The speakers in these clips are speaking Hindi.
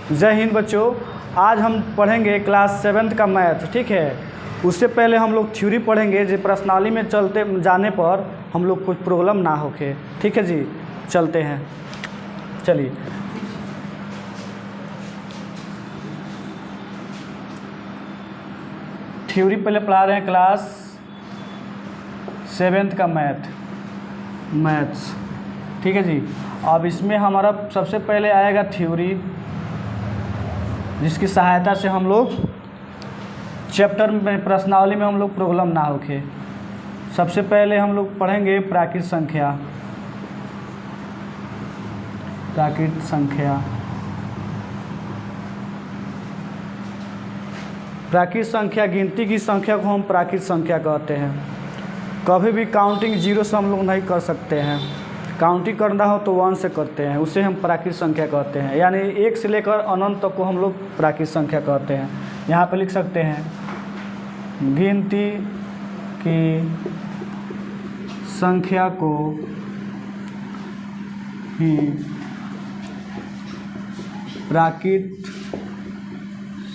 जय हिंद बच्चों। आज हम पढ़ेंगे क्लास 7th का मैथ। ठीक है, उससे पहले हम लोग थ्योरी पढ़ेंगे जो प्रश्नावली में चलते जाने पर हम लोग कुछ प्रॉब्लम ना होके। ठीक है जी, चलते हैं। चलिए, थ्योरी पहले पढ़ा रहे हैं क्लास 7th का मैथ्स। ठीक है जी। अब इसमें हमारा सबसे पहले आएगा थ्योरी, जिसकी सहायता से हम लोग चैप्टर में प्रश्नावली में हम लोग प्रॉब्लम ना होके। सबसे पहले हम लोग पढ़ेंगे प्राकृत संख्या। प्राकृत संख्या गिनती की संख्या को हम प्राकृत संख्या कहते हैं। कभी भी काउंटिंग जीरो से हम लोग नहीं कर सकते हैं। काउंटिंग करना हो तो 1 से करते हैं, उसे हम प्राकृत संख्या कहते हैं। यानी 1 से लेकर अनंत तक को हम लोग प्राकृत संख्या कहते हैं। यहाँ पे लिख सकते हैं गिनती की संख्या को ही प्राकृत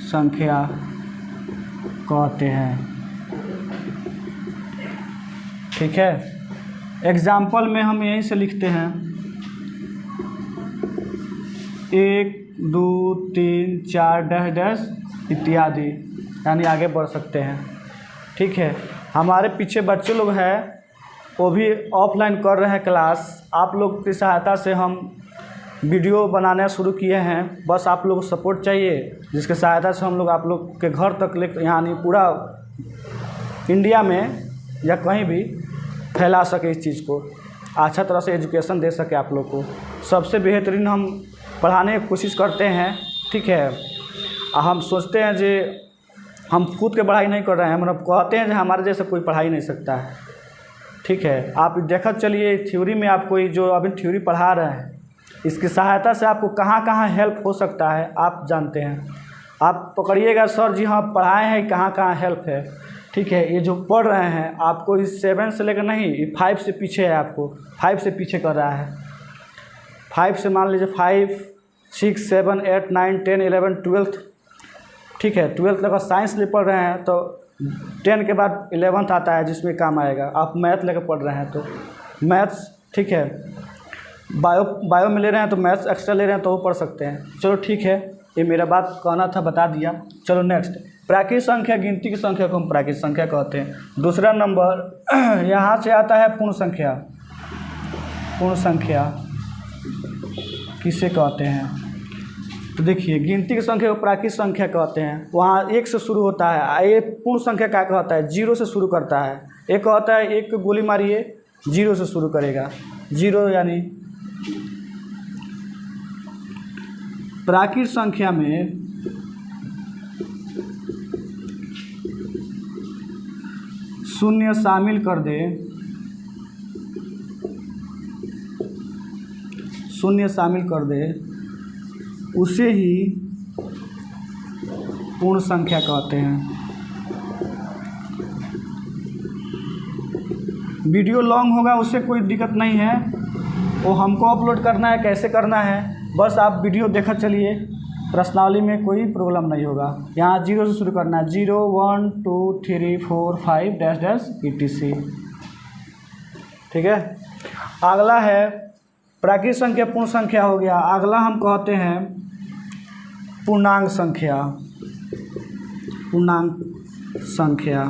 संख्या कहते हैं। ठीक है, एग्जाम्पल में हम यहीं से लिखते हैं 1 2 3 4 डैश डैश इत्यादि, यानी आगे बढ़ सकते हैं। ठीक है, हमारे पीछे बच्चे लोग हैं, वो भी ऑफलाइन कर रहे हैं क्लास। आप लोग की सहायता से हम वीडियो बनाना शुरू किए हैं। बस आप लोग को सपोर्ट चाहिए, जिसके सहायता से हम लोग आप लोग के घर तक ले, यानी पूरा इंडिया में या कहीं भी फैला सके इस चीज़ को, अच्छा तरह से एजुकेशन दे सके आप लोग को। सबसे बेहतरीन हम पढ़ाने की कोशिश करते हैं। ठीक है, हम सोचते हैं जे हम खुद के पढ़ाई नहीं कर रहे हैं, मतलब कहते हैं जो हमारे जैसे कोई पढ़ाई नहीं सकता है। ठीक है, आप देखत चलिए थ्योरी में आपको जो अभी थ्योरी पढ़ा रहे हैं, इसकी सहायता से आपको कहाँ कहाँ हेल्प हो सकता है आप जानते हैं। आप पकड़िएगा सर जी हाँ पढ़ाए हैं, कहाँ कहाँ हेल्प है। ठीक है, ये जो पढ़ रहे हैं आपको इस 7 से लेकर नहीं, ये 5 से पीछे है, आपको 5 से पीछे कर रहा है। 5 से मान लीजिए 5 6 7 8 9 10 11 12। ठीक है, 12th लेकर साइंस ले पढ़ रहे हैं तो 10 के बाद 11th आता है, जिसमें काम आएगा। आप मैथ लेकर पढ़ रहे हैं तो मैथ्स। ठीक है, बायो में ले रहे हैं तो मैथ्स एक्स्ट्रा ले रहे हैं तो वो पढ़ सकते हैं। चलो ठीक है, ये मेरा बात कहना था, बता दिया। चलो नेक्स्ट, प्राकृत संख्या गिनती की संख्या को हम प्राकृत संख्या कहते हैं। दूसरा नंबर यहाँ से आता है पूर्ण संख्या। पूर्ण संख्या किसे कहते हैं? तो देखिए, गिनती की संख्या को प्राकृत संख्या कहते हैं। वहाँ 1 से शुरू होता है। ये पूर्ण संख्या क्या कहता है? 0 से शुरू करता है। एक कहता है 1 को गोली मारिए, 0 से शुरू करेगा। 0 यानी प्राकृत संख्या में शून्य शामिल कर दे, उसे ही पूर्ण संख्या कहते हैं। वीडियो लॉन्ग होगा, उससे कोई दिक्कत नहीं है, वो हमको अपलोड करना है, कैसे करना है बस आप वीडियो देखा चलिए। प्रश्नावली में कोई प्रॉब्लम नहीं होगा। यहाँ 0 से शुरू करना है, 0 1 2 3 4 5 डैश डैश etc। ठीक है, अगला है प्राकृत संख्या। पूर्ण संख्या हो गया। अगला हम कहते हैं पूर्णांक संख्या। पूर्णांक संख्या,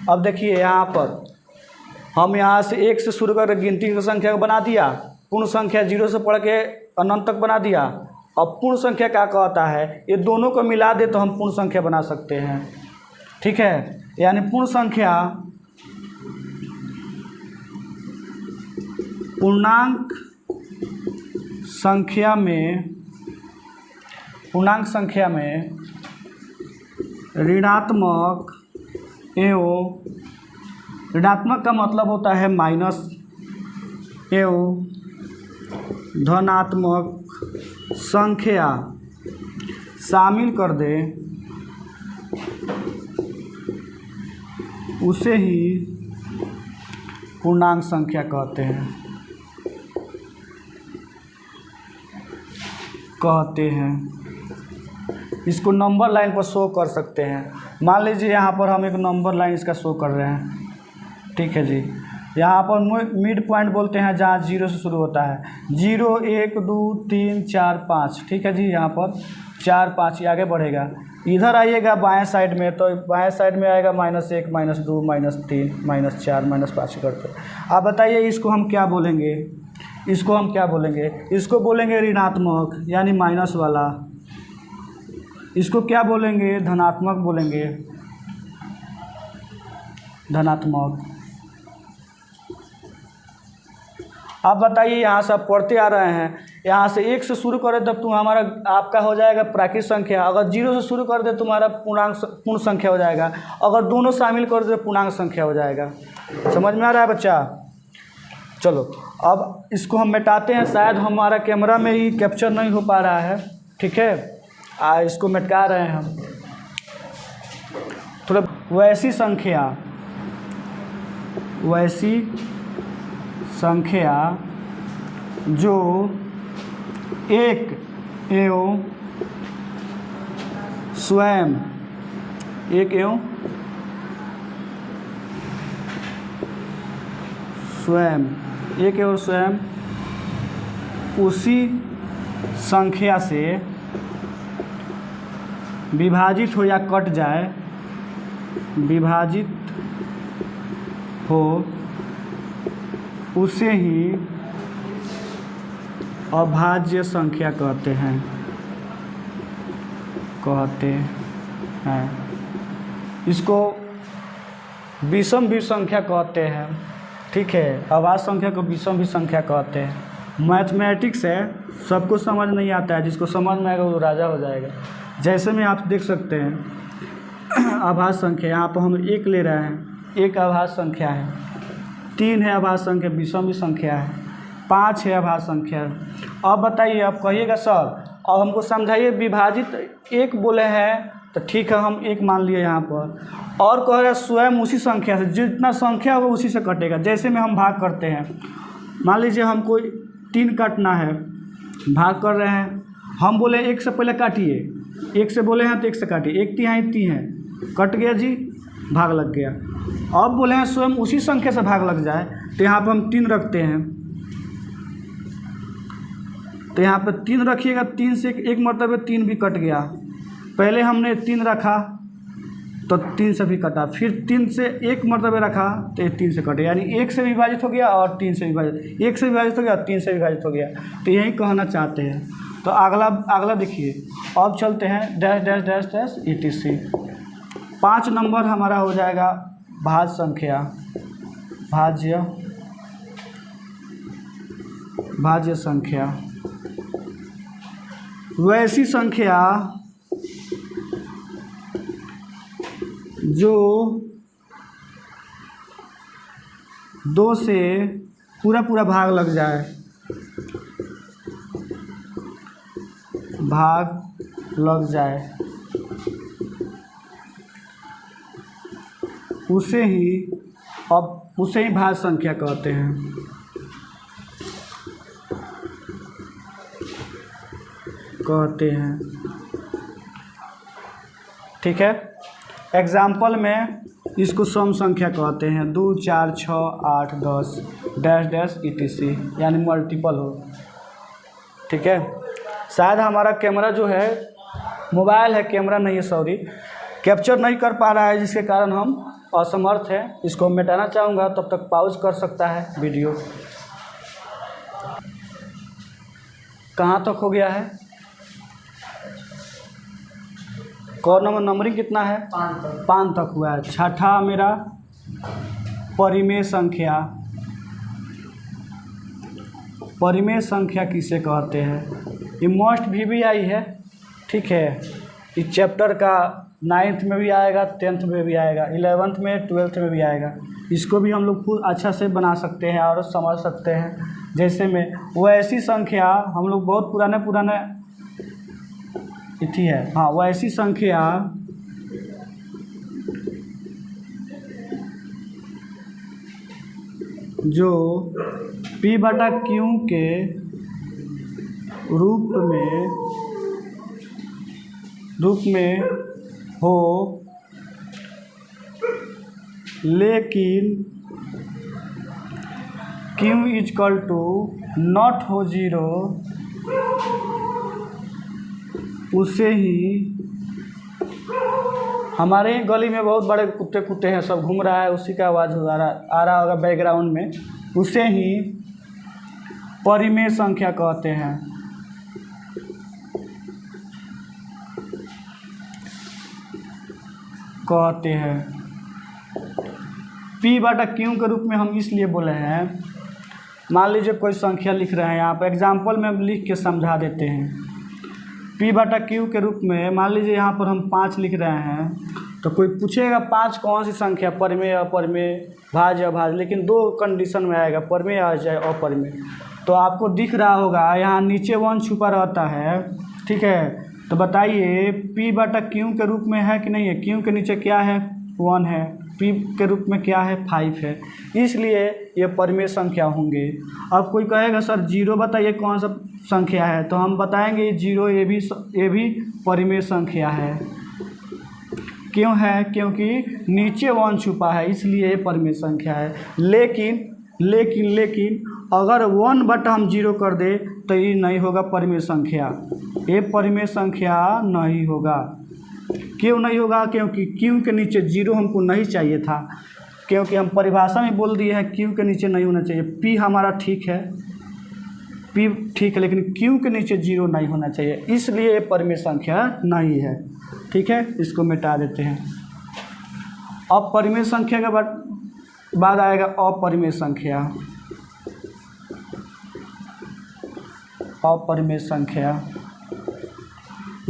अब देखिए यहाँ पर हम यहाँ से 1 से शुरू कर गिनती की संख्या को बना दिया। पूर्ण संख्या 0 से पढ़ के अनंत तक बना दिया। अब पूर्ण संख्या क्या कहता है? ये दोनों को मिला दे तो हम पूर्ण संख्या बना सकते हैं। ठीक है, यानी पूर्ण संख्या पूर्णांक संख्या में ऋणात्मक एवं, ऋणात्मक का मतलब होता है माइनस, एवं धनात्मक संख्या शामिल कर दे, उसे ही पूर्णांक संख्या कहते हैं। कहते हैं। इसको नंबर लाइन पर शो कर सकते हैं। मान लीजिए यहाँ पर हम एक नंबर लाइन इसका शो कर रहे हैं, ठीक है जी। यहाँ पर मिड पॉइंट बोलते हैं जहाँ 0 से शुरू होता है। 0 1 2 3 4 5, ठीक है जी। यहाँ पर 4 5 ये आगे बढ़ेगा। इधर आइएगा बाएं साइड में, तो बाएं साइड में आएगा -1 -2 -3 -4 -5 करते। आप बताइए इसको हम क्या बोलेंगे? इसको हम क्या बोलेंगे? इसको बोलेंगे ऋणात्मक यानी माइनस वाला। इसको क्या बोलेंगे? धनात्मक बोलेंगे, धनात्मक। आप बताइए यहाँ से आप पढ़ते आ रहे हैं, यहाँ से 1 से शुरू करें तब तुम हमारा आपका हो जाएगा प्राकृत संख्या। अगर 0 से शुरू कर दे तुम्हारा पूर्ण संख्या हो जाएगा। अगर दोनों शामिल कर दे पूर्णांक संख्या हो जाएगा। समझ में आ रहा है बच्चा? चलो अब इसको हम मिटाते हैं। शायद हमारा कैमरा में ही कैप्चर नहीं हो पा रहा है, ठीक है। इसको मिटा रहे हैं हम थोड़ा। वैसी संख्या जो एक एवं स्वयं उसी संख्या से विभाजित हो या कट जाए, विभाजित हो, उसे ही अभाज्य संख्या कहते हैं। इसको विषम भी संख्या कहते हैं, ठीक है। अभाज्य संख्या को विषम भी संख्या कहते हैं। मैथमेटिक्स है, सबको समझ नहीं आता है। जिसको समझ में आएगा वो राजा हो जाएगा। जैसे में आप देख सकते हैं अभाज्य संख्या, यहाँ पर हम 1 ले रहे हैं, 1 अभाज्य संख्या है। 3 है अभाज्य संख्या, विषम भी संख्या है। 5 है अभाज्य संख्या। अब बताइए, आप कहिएगा सर अब हमको समझाइए, विभाजित 1 बोले हैं तो ठीक है, हम 1 मान लिए यहाँ पर। और कह रहे हैं स्वयं उसी संख्या से, जितना संख्या होगा उसी से कटेगा। जैसे में हम भाग करते हैं, मान लीजिए हमको 3 काटना है, भाग कर रहे हैं। हम बोले 1 से पहले काटिए, 1 से बोले हैं तो 1 से काटिए। 1 तिहाई 3 है, कट गया जी, भाग लग गया। अब बोले हैं स्वयं उसी संख्या से भाग लग जाए, तो यहाँ पर हम 3 रखते हैं। तो यहाँ पर 3 रखिएगा, 3 से एक मरतबे 3 भी कट गया। पहले हमने 3 रखा तो 3 से भी कटा, फिर 3 से एक मरतबे रखा तो ये 3 से कटे, यानी 1 से विभाजित हो गया और 3 से विभाजित, 1 से विभाजित हो गया और 3 से विभाजित हो गया। तो यही कहना चाहते हैं। तो अगला देखिए, अब चलते हैं dash dash dash dash ETC। 5 number हमारा हो जाएगा भाज्य संख्या। वैसी संख्या जो 2 से पूरा भाग लग जाए, उसे ही भाज्य संख्या कहते हैं। ठीक है। एग्जाम्पल में इसको सम संख्या कहते हैं। 2 4 6 8 10 डैश डैश ETC, यानी मल्टीपल हो, ठीक है। शायद हमारा कैमरा जो है, मोबाइल है, कैमरा नहीं है, सॉरी, कैप्चर नहीं कर पा रहा है, जिसके कारण हम असमर्थ हैं। इसको मिटाना चाहूँगा, तब तक पॉज कर सकता है वीडियो। कहाँ तक हो गया है? कौन नंबरिंग कितना है? 5 तक हुआ है। छठा मेरा परिमेय संख्या। परिमेय संख्या किसे कहते हैं? ये मोस्ट VBI है, ठीक है। इस चैप्टर का 9th में भी आएगा, 10th में भी आएगा, 11th में, 12th में भी आएगा। इसको भी हम लोग खूब अच्छा से बना सकते हैं और समझ सकते हैं। जैसे में वैसी संख्या, हम लोग बहुत पुराने इति है, हाँ, वैसी संख्या जो P/Q के रूप में हो लेकिन q इजकल टू नॉट हो जीरो, उसे ही हमारे गली में बहुत बड़े कुत्ते हैं, सब घूम रहा है, उसी का आवाज़ आ रहा होगा बैकग्राउंड में, उसे ही परिमेय संख्या कहते हैं। P बटा Q के रूप में हम इसलिए बोले हैं, मान लीजिए कोई संख्या लिख रहे हैं, यहाँ पर एग्जाम्पल में हम लिख के समझा देते हैं। P बटा Q के रूप में मान लीजिए यहाँ पर हम 5 लिख रहे हैं, तो कोई पूछेगा 5 कौन सी संख्या, परिमेय अपरिमेय, भाज्य अभाज्य, लेकिन 2 कंडीशन में आएगा, परिमेय आ जाए अपरिमेय। तो आपको दिख रहा होगा यहाँ नीचे 1 छुपा रहता है, ठीक है। तो बताइए P बटा Q के रूप में है कि नहीं है? Q के नीचे क्या है? 1 है। P के रूप में क्या है? 5 है। इसलिए ये परिमेय संख्या होंगे। अब कोई कहेगा सर 0 बताइए कौन सा संख्या है, तो हम बताएंगे 0 ये भी परिमेय संख्या है। क्यों है? क्योंकि नीचे 1 छुपा है, इसलिए ये परिमेय संख्या है। लेकिन अगर 1 बटा हम 0 कर दे तो ये नहीं होगा परिमेय संख्या, ये परिमेय संख्या नहीं होगा। क्यों नहीं होगा? क्योंकि Q के नीचे 0 हमको नहीं चाहिए था, क्योंकि हम परिभाषा में बोल दिए हैं Q के नीचे नहीं होना चाहिए। P हमारा ठीक है, P ठीक है, लेकिन Q के नीचे 0 नहीं होना चाहिए, इसलिए ये परिमेय संख्या नहीं है। ठीक है, इसको मिटा देते हैं। अब परिमेय संख्या के बाद आएगा अपरिमेय संख्या। अपरिमेय संख्या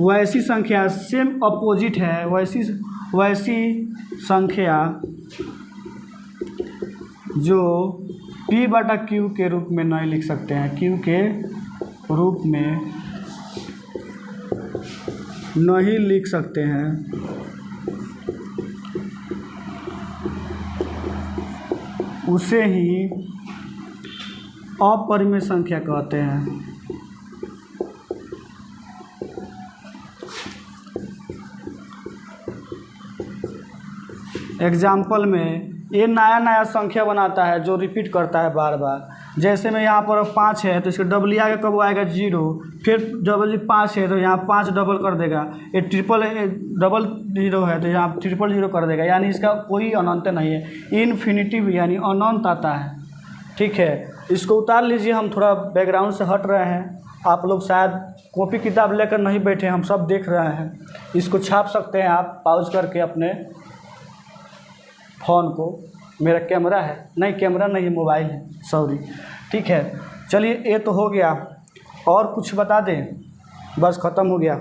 वैसी संख्या, सेम अपोजिट है, वैसी संख्या जो P बटा Q के रूप में नहीं लिख सकते हैं, Q के रूप में नहीं लिख सकते हैं, उसे ही अपरिमेय संख्या कहते हैं। एग्जाम्पल में ये नया संख्या बनाता है जो रिपीट करता है बार बार। जैसे में यहाँ पर 5 है तो इसका डबल आगे कब आएगा 0, फिर डबल 5 है तो यहाँ 5 डबल कर देगा, ये डबल 0 है तो यहाँ 000 कर देगा, यानी इसका कोई अनंत नहीं है, इन्फिनिटिव यानी अनंत आता है। ठीक है, इसको उतार लीजिए, हम थोड़ा बैकग्राउंड से हट रहे हैं, आप लोग शायद कॉपी किताब लेकर नहीं बैठे, हम सब देख रहे हैं। इसको छाप सकते हैं आप पॉज करके अपने फ़ोन को। मेरा कैमरा है, नहीं कैमरा नहीं, मोबाइल है, सॉरी। ठीक है, चलिए ये तो हो गया, और कुछ बता दें? बस ख़त्म हो गया।